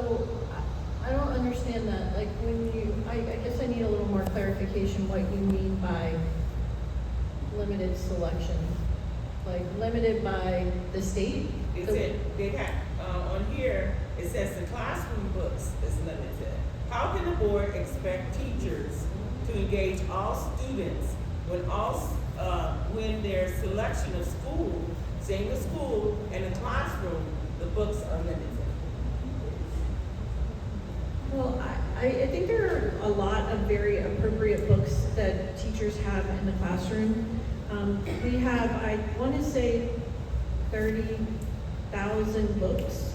So I don't understand that. Like when I guess I need a little more clarification what you mean by limited selection. Like limited by the state? It said, they have, on here, it says the classroom books is limited. How can the board expect teachers to engage all students when their selection of school, saying the school and the classroom, the books are limited? Well, I think there are a lot of very appropriate books that teachers have in the classroom. We have, I want to say, 30,000 books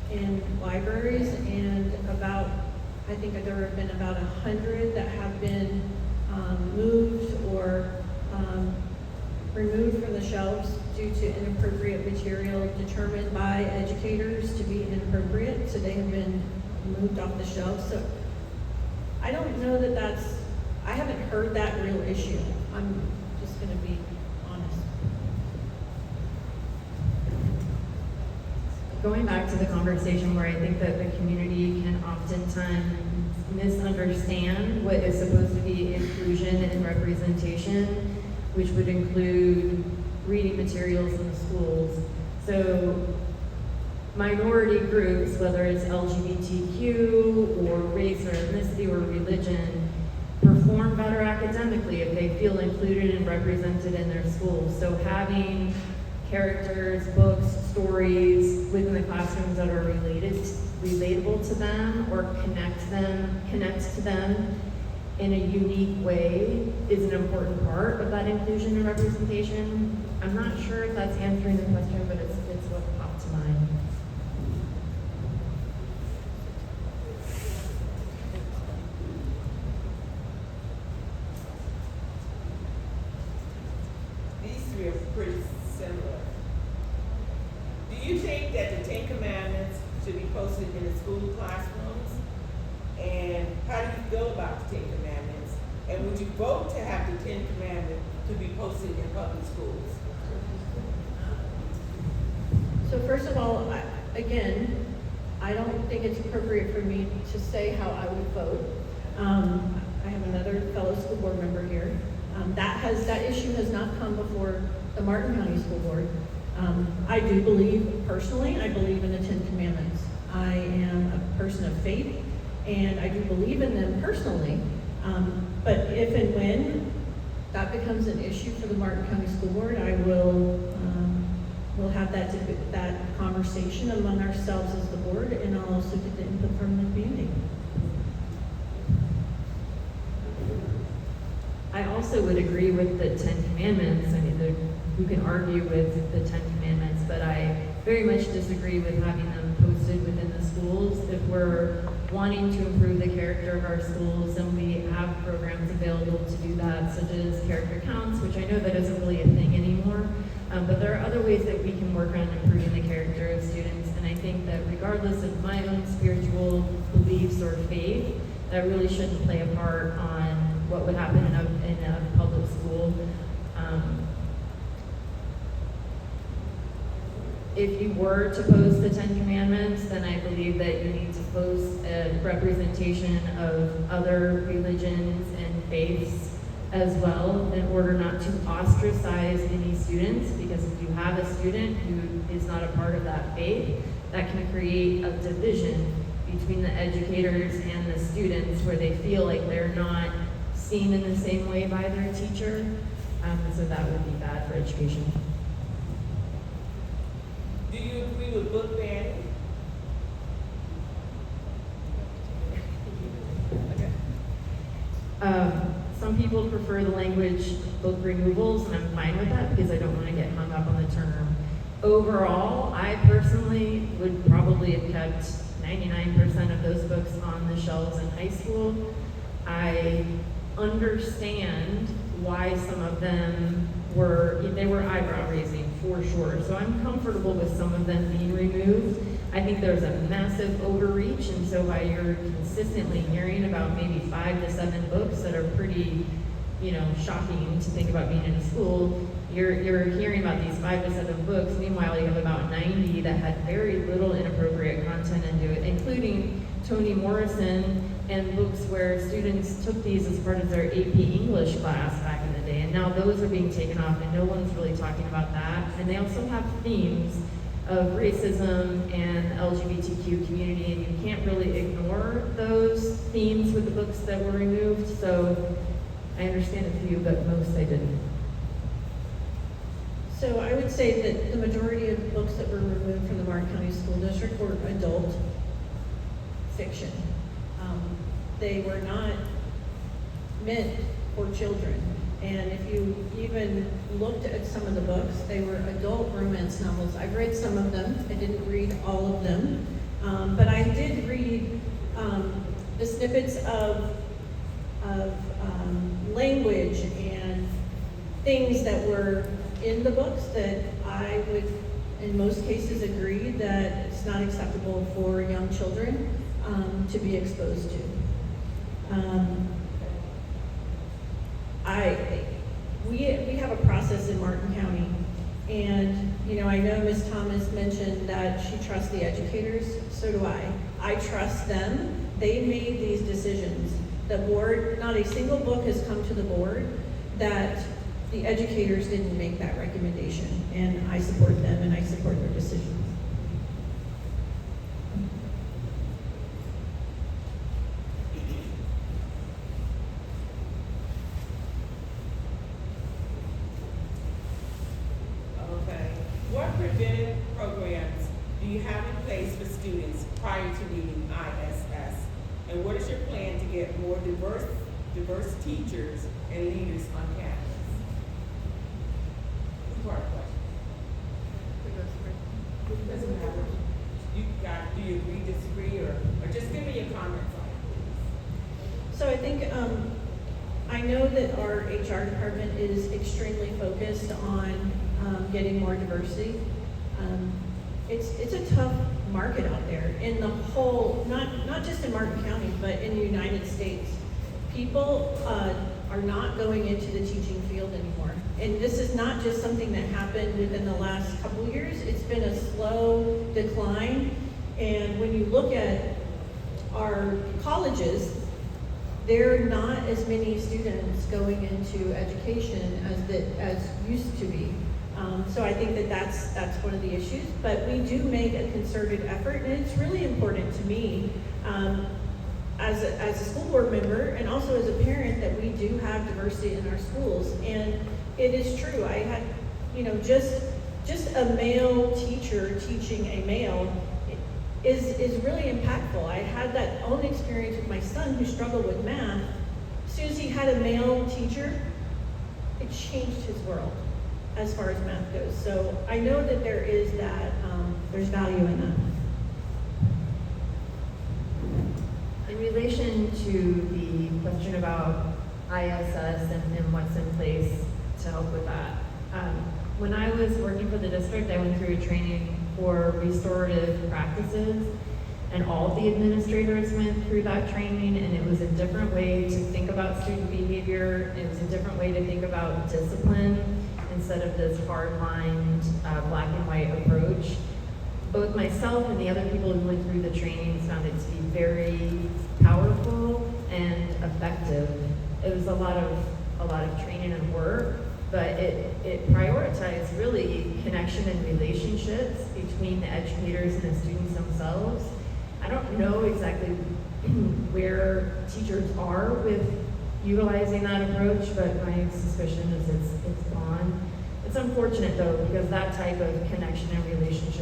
in libraries, and I think there have been about 100 that have been moved or removed from the shelves due to inappropriate material determined by educators to be inappropriate, so they have been moved off the shelves. So I don't know that I haven't heard that real issue. I'm just going to be honest. Going back to the conversation where I think that the community can oftentimes misunderstand what is supposed to be inclusion and representation, which would include reading materials in the schools. So minority groups, whether it's LGBTQ or race or ethnicity or religion, perform better academically if they feel included and represented in their schools. So having characters, books, stories within the classrooms that are relatable to them or connect to them in a unique way is an important part of that inclusion and representation. I'm not sure if that's answering the question, but it's what popped to mind. These three are pretty similar. Do you think that the 10 Commandments should be posted in the school classrooms? And how do you feel about the 10 Commandments? And would you vote to have the 10 Commandments to be posted in public schools? So first of all, I don't think it's appropriate for me to say how I would vote. I have another fellow school board member here. That issue has not come before the Martin County School Board. I do believe, personally, I believe in the 10 Commandments. I am a person of faith, and I do believe in them personally. But if and when that becomes an issue for the Martin County School Board, I will we'll have that conversation among ourselves as the board, and I'll also get the input from the community. I also would agree with the 10 Commandments. I mean, who can argue with the 10 Commandments, but I very much disagree with having them posted within the schools. If we're wanting to improve the character of our schools, then we have programs available to do that, such as character counts, which I know that isn't really a thing anymore. But there are other ways that we can work on improving the character of students, and I think that regardless of my own spiritual beliefs or faith, that really shouldn't play a part on what would happen in a public school. If you were to post the 10 Commandments, then I believe that you need to post a representation of other religions and faiths as well, in order not to ostracize any students, because if you have a student who is not a part of that faith, that can create a division between the educators and the students, where they feel like they're not seen in the same way by their teacher. So that would be bad for education. Do you agree with book banning? Some people prefer the language book removals, and I'm fine with that because I don't want to get hung up on the term. Overall, I personally would probably have kept 99% of those books on the shelves in high school. I understand why some of them were eyebrow raising for sure. So I'm comfortable with some of them being removed. I think there's a massive overreach, and so while you're consistently hearing about maybe 5 to 7 books that are pretty, shocking to think about being in a school, You're hearing about these 5 to 7 books, meanwhile you have about 90 that had very little inappropriate content into it, including Toni Morrison and books where students took these as part of their AP English class back in the day, and now those are being taken off and no one's really talking about that. And they also have themes of racism and LGBTQ community, and you can't really ignore those themes with the books that were removed. So I understand a few, but most I didn't. So I would say that the majority of the books that were removed from the Martin County School District were adult fiction. They were not meant for children. And if you even looked at some of the books, they were adult romance novels. I've read some of them. I didn't read all of them. But I did read the snippets of language and things that were in the books that I would, in most cases, agree that it's not acceptable for young children to be exposed to. We have a process in Martin County, and I know Ms. Thomas mentioned that she trusts the educators. So do I. I trust them. They made these decisions. The board, not a single book has come to the board that the educators didn't make that recommendation, and I support them and I support their decisions. Okay. What preventive programs do you have in place for students prior to leaving ISS? And what is your plan to get more diverse teachers and leaders on campus? Part question. Doesn't matter. Do you agree, disagree, or just give me your comments on it, please? So I think, I know that our HR department is extremely focused on getting more diversity. It's a tough market out there in the whole, not just in Martin County, but in the United States. People are not going into the teaching field anymore. And this is not just something that happened within the last couple of years. It's been a slow decline. And when you look at our colleges, there are not as many students going into education as used to be. So I think that that's one of the issues. But we do make a concerted effort, and it's really important to me as a school board member and also as a parent that we do have diversity in our schools. And it is true. I had, just a male teacher teaching a male is really impactful. I had that own experience with my son who struggled with math. As soon as he had a male teacher, it changed his world as far as math goes. So I know that there is that, there's value in that. In relation to the question about ISS and what's in place to help with that, when I was working for the district, I went through a training for restorative practices, and all of the administrators went through that training, and it was a different way to think about student behavior. It was a different way to think about discipline instead of this hard-lined, black and white approach. Both myself and the other people who went through the trainings found it to be very powerful and effective. It was a lot of training and work, but it prioritized really connection and relationships between the educators and the students themselves. I don't know exactly where teachers are with utilizing that approach, but my suspicion is it's gone. It's unfortunate though, because that type of connection and relationship